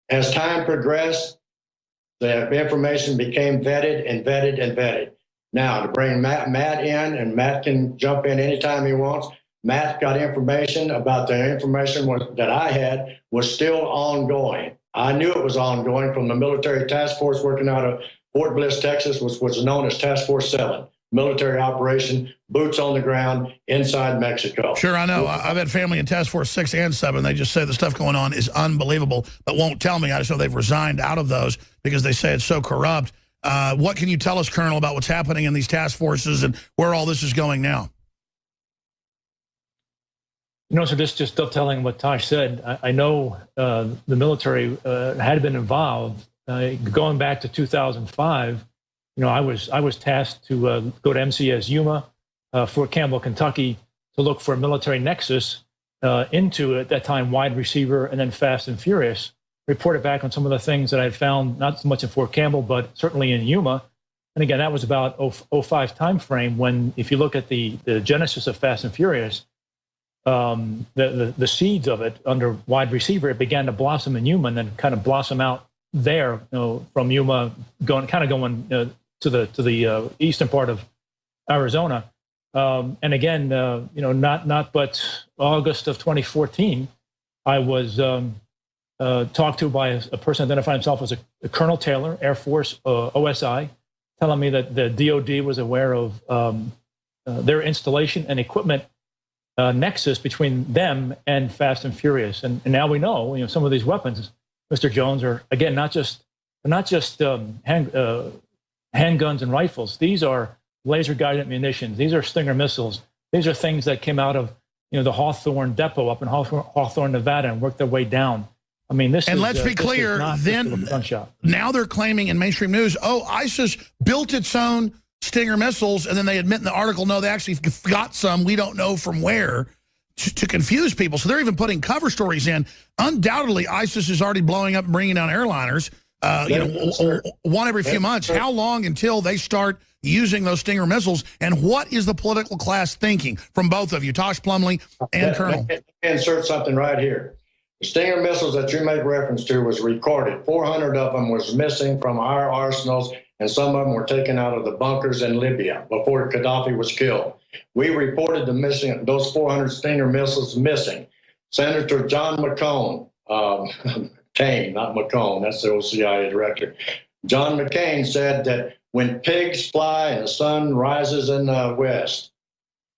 As time progressed, the information became vetted and vetted and vetted. Now, to bring Matt in, and Matt can jump in anytime he wants. Matt got information about the information that I had was still ongoing. I knew it was ongoing from the military task force working out of Fort Bliss, Texas, which was known as Task Force 7, military operation, boots on the ground inside Mexico. Sure, I know. I've had family in Task Force 6 and 7. They just say the stuff going on is unbelievable, but won't tell me. I just know they've resigned out of those because they say it's so corrupt. What can you tell us, Colonel, about what's happening in these task forces and where all this is going now? So just dovetailing what Tosh said, I know the military had been involved going back to 2005. I was tasked to go to MCS Yuma, Fort Campbell, Kentucky, to look for a military nexus into, at that time, Wide Receiver and then Fast and Furious. Reported back on some of the things that I had found, not so much in Fort Campbell, but certainly in Yuma. And again, that was about 05 timeframe when, if you look at the genesis of Fast and Furious, the seeds of it under Wide Receiver, it began to blossom in Yuma and then kind of blossom out there, from Yuma going to the eastern part of Arizona. And again, not but August of 2014, I was talked to by a person identifying himself as a Colonel Taylor, Air Force OSI, telling me that the DOD was aware of their installation and equipment nexus between them and Fast and Furious. And now we know, some of these weapons, Mr. Jones, are, again, not just handguns and rifles. These are laser-guided munitions. These are Stinger missiles. These are things that came out of, the Hawthorne Depot up in Hawthorne, Nevada, and worked their way down. I mean, this and is, let's be clear, then now they're claiming in mainstream news, ISIS built its own Stinger missiles, and then they admit in the article, no, they actually got some, we don't know from where, to confuse people. So they're even putting cover stories in. Undoubtedly, ISIS is already blowing up and bringing down airliners, one every few months. How long until they start using those Stinger missiles? And what is the political class thinking from both of you, Tosh Plumlee and Colonel? Let me insert something right here. The Stinger missiles that you make reference to was recorded. 400 of them was missing from our arsenals, and some of them were taken out of the bunkers in Libya before Gaddafi was killed. We reported those 400 Stinger missiles missing. Senator John McCain, Kane, not McCone, that's the old CIA director. John McCain said that when pigs fly and the sun rises in the west,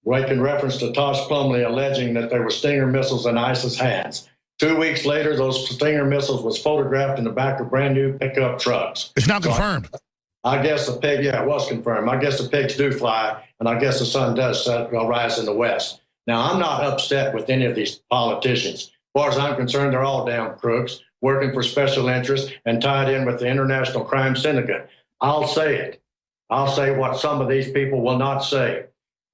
making reference to Tosh Plumlee alleging that there were Stinger missiles in ISIS hands. 2 weeks later, those Stinger missiles was photographed in the back of brand new pickup trucks. It's not confirmed. I guess the pig, it was confirmed. I guess the pigs do fly, and I guess the sun does rise in the west. Now, I'm not upset with any of these politicians. As far as I'm concerned, they're all damn crooks, working for special interests and tied in with the International Crime Syndicate. I'll say it. I'll say what some of these people will not say.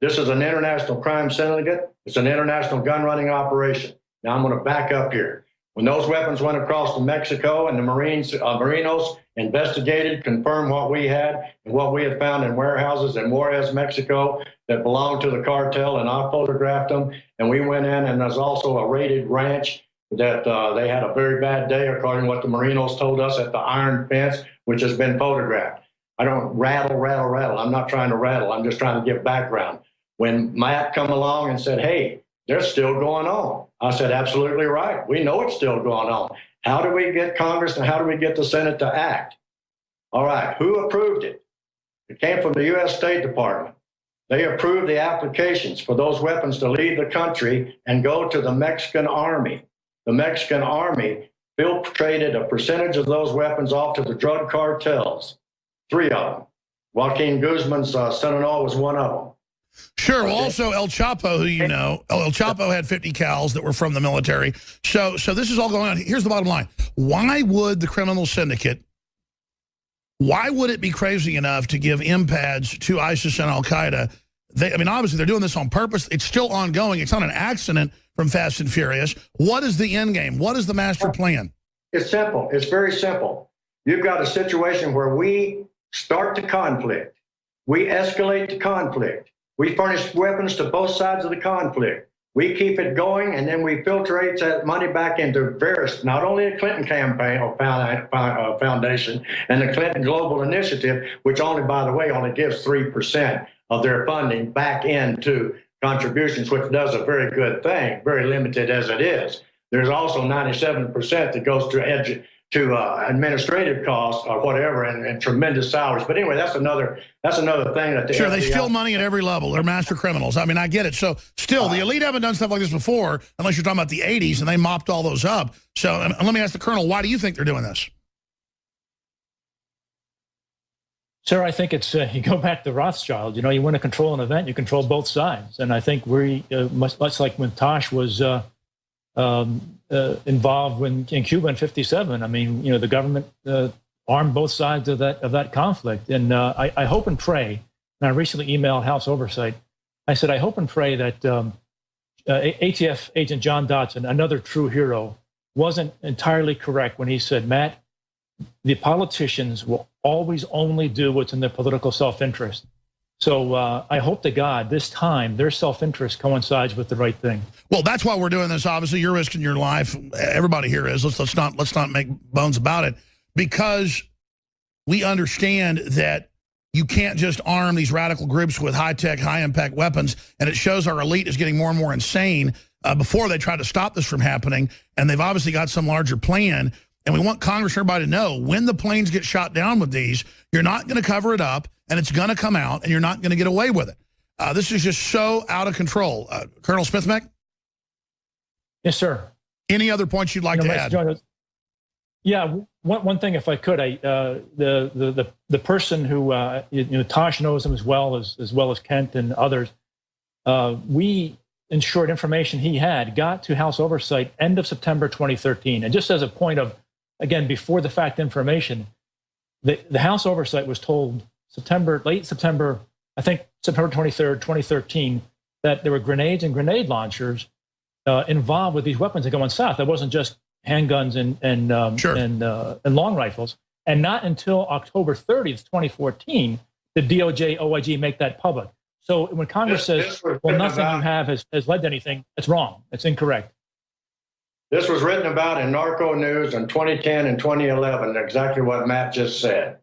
This is an international crime syndicate. It's an international gun running operation. Now, I'm going to back up here. When those weapons went across to Mexico and the Marinos investigated, confirmed what we had and what we had found in warehouses in Juarez, Mexico that belonged to the cartel, and I photographed them. And we went in, and there's also a raided ranch that they had a very bad day, according to what the Marinos told us, at the Iron Fence, which has been photographed. I don't rattle. I'm not trying to rattle. I'm just trying to give background. When Matt come along and said, hey, they're still going on, I said, absolutely right. We know it's still going on. How do we get Congress and how do we get the Senate to act? All right, who approved it? It came from the U.S. State Department. They approved the applications for those weapons to leave the country and go to the Mexican Army. The Mexican Army infiltrated a percentage of those weapons off to the drug cartels, 3 of them. Joaquin Guzman's son-in-law was one of them. Sure. Well, also El Chapo, who you know, El Chapo had 50 cals that were from the military. So this is all going on. Here's the bottom line. Why would the criminal syndicate, why would it be crazy enough to give MPADs to ISIS and Al-Qaeda? I mean, obviously, they're doing this on purpose. It's still ongoing. It's not an accident from Fast and Furious. What is the end game? What is the master plan? It's simple. It's very simple. You've got a situation where we start the conflict. We escalate the conflict. We furnish weapons to both sides of the conflict. We keep it going, and then we filtrate that money back into various, not only the Clinton campaign or foundation and the Clinton Global Initiative, which only, by the way, only gives 3% of their funding back into contributions, which does a very good thing, very limited as it is. There's also 97% that goes to administrative costs or whatever, and tremendous salaries. But anyway, that's another thing that sure, they steal money at every level. They're master criminals. I mean, I get it. So still, the elite haven't done stuff like this before, unless you're talking about the 80s, and they mopped all those up. So let me ask the Colonel, why do you think they're doing this? Sir, I think it's, you go back to Rothschild, you know, you want to control an event, you control both sides. And I think we, much like when Tosh was involved in Cuba in '57, I mean, you know, the government armed both sides of that conflict. And I hope and pray, and I recently emailed House Oversight, I said, I hope and pray that ATF agent John Dodson, another true hero, wasn't entirely correct when he said, Matt, the politicians will always only do what's in their political self-interest. So I hope to God this time their self-interest coincides with the right thing. Well, that's why we're doing this. Obviously, you're risking your life. Everybody here is. Let's not make bones about it, because we understand that you can't just arm these radical groups with high-tech, high-impact weapons, and it shows our elite is getting more and more insane before they try to stop this from happening, and they've obviously got some larger plan. And we want Congress and everybody to know, when the planes get shot down with these, you're not going to cover it up, and it's going to come out, and you're not going to get away with it. This is just so out of control. Colonel Smithmech? Yes, sir. Any other points you'd like to add? Yeah, one thing, if I could, the person who Tosh knows him as well as Kent and others. We ensured information he had got to House Oversight end of September 2013, and just as a point of, again, before the fact information, the House Oversight was told late September, I think September 23rd, 2013, that there were grenades and grenade launchers involved with these weapons that go on south. That wasn't just handguns and long rifles. And not until October 30th, 2014, did DOJ, OIG make that public. So when Congress says, well, nothing you have has led to anything, that's wrong. It's incorrect. This was written about in Narco News in 2010 and 2011, exactly what Matt just said.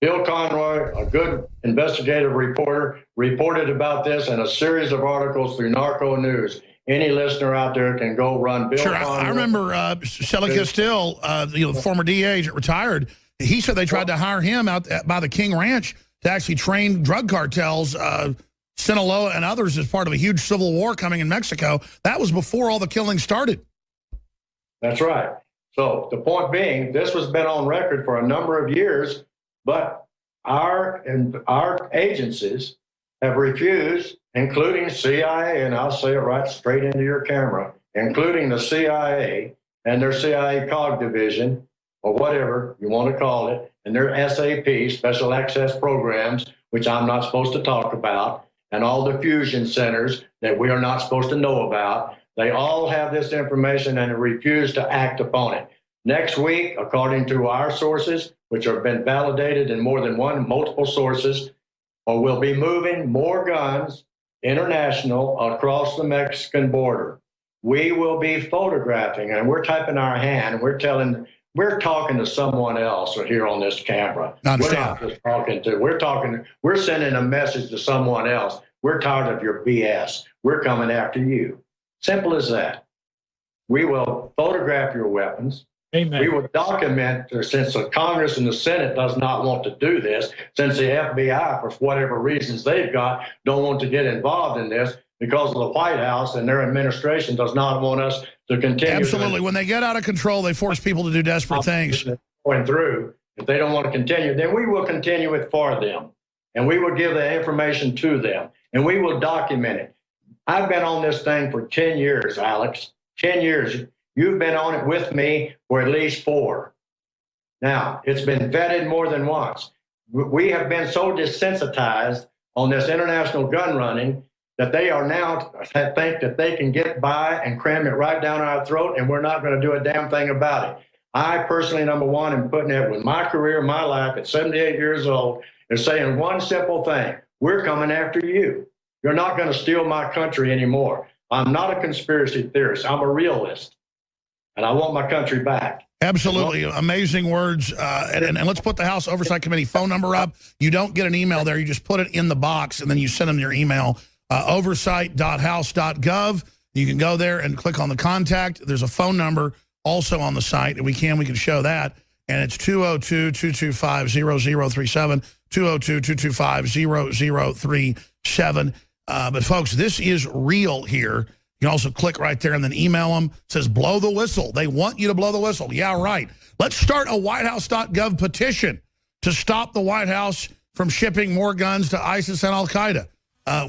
Bill Conroy, a good investigative reporter, reported about this in a series of articles through Narco News. Any listener out there can go run Bill Conroy. I remember Shelley Castile, the former DA agent, retired. He said they tried to hire him out by the King Ranch to actually train drug cartels, Sinaloa and others, as part of a huge civil war coming in Mexico. That was before all the killings started. That's right. So the point being, this has been on record for a number of years, but our agencies have refused, including CIA, and I'll say it right straight into your camera, including the CIA and their CIA COG division, or whatever you want to call it, and their SAP, Special Access Programs, which I'm not supposed to talk about, and all the fusion centers that we are not supposed to know about. They all have this information and refuse to act upon it. Next week, according to our sources, which have been validated in more than multiple sources, we'll be moving more guns international across the Mexican border. We will be photographing, and we're typing our hand, and we're talking to someone else here on this camera. We're not just talking we're sending a message to someone else. We're tired of your BS. We're coming after you. Simple as that. We will photograph your weapons. Amen. We will document, since the Congress and the Senate does not want to do this, since the FBI, for whatever reasons they've got, don't want to get involved in this, because of the White House and their administration does not want us to continue. Absolutely. When they get out of control, they force people to do desperate things. Going through, if they don't want to continue, then we will continue it for them. And we will give the information to them. And we will document it. I've been on this thing for 10 years, Alex. 10 years. You've been on it with me for at least 4. Now, it's been vetted more than once. We have been so desensitized on this international gun running that they are now think that they can get by and cram it right down our throat, and we're not going to do a damn thing about it. I personally, number one, am putting it with my career, my life at 78 years old, is saying one simple thing: we're coming after you. You're not going to steal my country anymore. I'm not a conspiracy theorist. I'm a realist, and I want my country back. Absolutely. Amazing words. And let's put the House Oversight Committee phone number up. You don't get an email there. You just put it in the box, and then you send them your email, oversight.house.gov. You can go there and click on the contact. There's a phone number also on the site, and we can show that. And it's 202-225-0037, 202-225-0037. But, folks, this is real here. You can also click right there and then email them. It says, blow the whistle. They want you to blow the whistle. Yeah, right. Let's start a whitehouse.gov petition to stop the White House from shipping more guns to ISIS and al-Qaeda.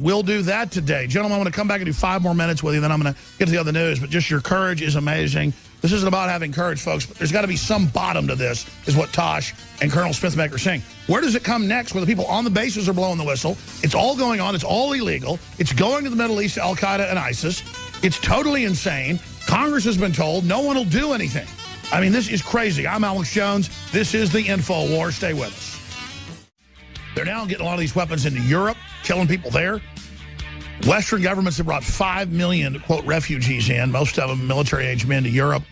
We'll do that today. Gentlemen, I'm going to come back and do 5 more minutes with you, then I'm going to get to the other news. But just your courage is amazing. This isn't about having courage, folks, but there's got to be some bottom to this, is what Tosh and Colonel Smith-Mac are saying. Where does it come next where the people on the bases are blowing the whistle? It's all going on. It's all illegal. It's going to the Middle East, al-Qaeda and ISIS. It's totally insane. Congress has been told no one will do anything. I mean, this is crazy. I'm Alex Jones. This is the Info War. Stay with us. They're now getting a lot of these weapons into Europe, killing people there. Western governments have brought 5 million, quote, refugees in, most of them military-age men to Europe.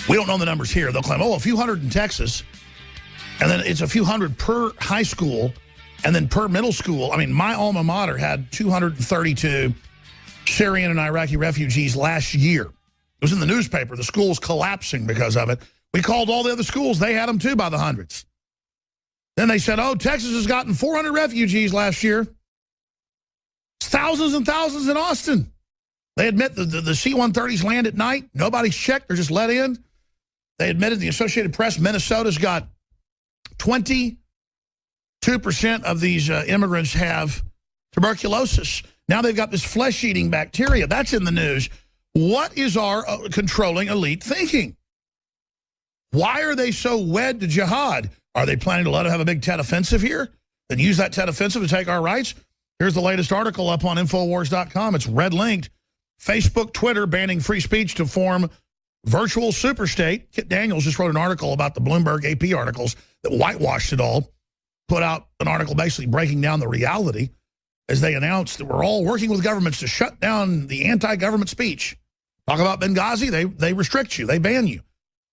We don't know the numbers here. They'll claim, a few hundred in Texas, and then it's a few hundred per high school, and then per middle school. I mean, my alma mater had 232 Syrian and Iraqi refugees last year. It was in the newspaper. The school was collapsing because of it. We called all the other schools. They had them, too, by the hundreds. Then they said, Texas has gotten 400 refugees last year. Thousands and thousands in Austin. They admit the C-130s land at night. Nobody's checked. They're just let in. They admitted, the Associated Press, Minnesota's got 22% of these immigrants have tuberculosis. Now they've got this flesh-eating bacteria. That's in the news. What is our controlling elite thinking? Why are they so wed to jihad? Are they planning to let them have a big Tet offensive here and use that Tet offensive to take our rights? Here's the latest article up on Infowars.com. It's red-linked. Facebook, Twitter banning free speech to form virtual superstate. Kit Daniels just wrote an article about the Bloomberg AP articles that whitewashed it all, put out an article basically breaking down the reality as they announced that we're all working with governments to shut down the anti-government speech. Talk about Benghazi, they restrict you, they ban you.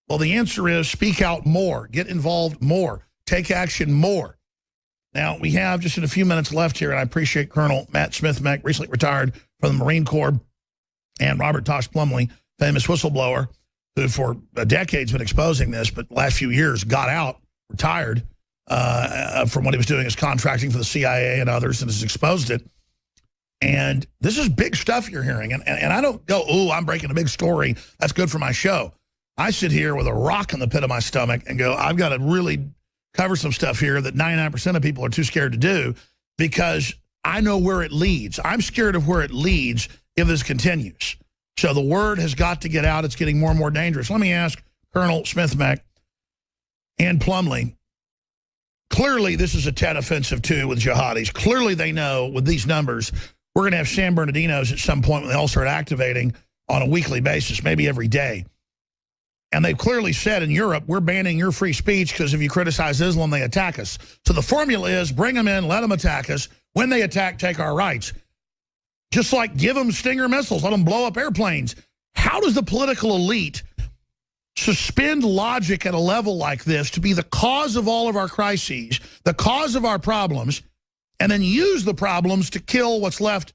Well, the answer is speak out more, get involved more, take action more. Now, we have just a few minutes left here, and I appreciate Colonel Matt Smith-Mac, recently retired from the Marine Corps, and Robert Tosh Plumley, famous whistleblower, who for decades been exposing this, but the last few years got out, retired from what he was doing as contracting for the CIA and others, and has exposed it. And this is big stuff you're hearing. And I don't go, I'm breaking a big story. That's good for my show. I sit here with a rock in the pit of my stomach and go, I've got to really cover some stuff here that 99% of people are too scared to do because I know where it leads. I'm scared of where it leads if this continues. So the word has got to get out. It's getting more and more dangerous. Let me ask Colonel Smith-Mac and Plumley. Clearly, this is a Tet offensive, too, with jihadis. Clearly, they know with these numbers, we're going to have San Bernardinos at some point when they all start activating on a weekly basis, maybe every day. And they've clearly said in Europe, we're banning your free speech because if you criticize Islam, they attack us. So the formula is bring them in, let them attack us. When they attack, take our rights. Just like give them Stinger missiles, let them blow up airplanes. How does the political elite suspend logic at a level like this to be the cause of all of our crises, the cause of our problems, and then use the problems to kill what's left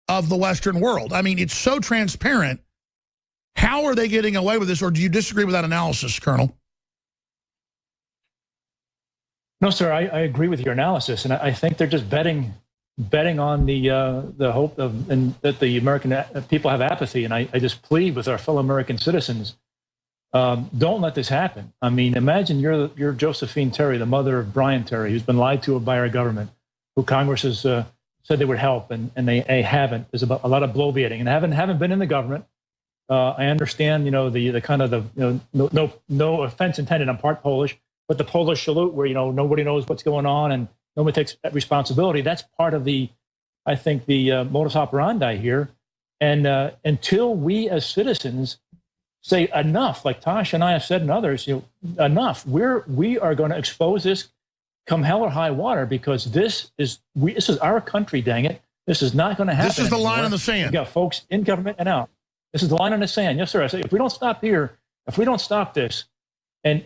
of the Western world? I mean, it's so transparent. How are they getting away with this, or do you disagree with that analysis, Colonel? No, sir, I agree with your analysis, and I think they're just betting on the hope of and that the American people have apathy. And I just plead with our fellow American citizens, don't let this happen. I mean, imagine you're Josephine Terry, the mother of Brian Terry, who's been lied to by our government, who Congress has said they would help, and they haven't. There's a lot of bloviating, and haven't been in the government. I understand, the kind of no offense intended. I'm part Polish, but the Polish salute where, nobody knows what's going on and nobody takes responsibility. That's part of the modus operandi here. And until we as citizens say enough, like Tosh and I have said and others, enough, we are going to expose this come hell or high water, because this is our country, dang it. This is not going to happen. This is the line anymore. in the sand. You've got folks in government and out. This is the line in the sand. Yes, sir. I say, if we don't stop here, if we don't stop this, and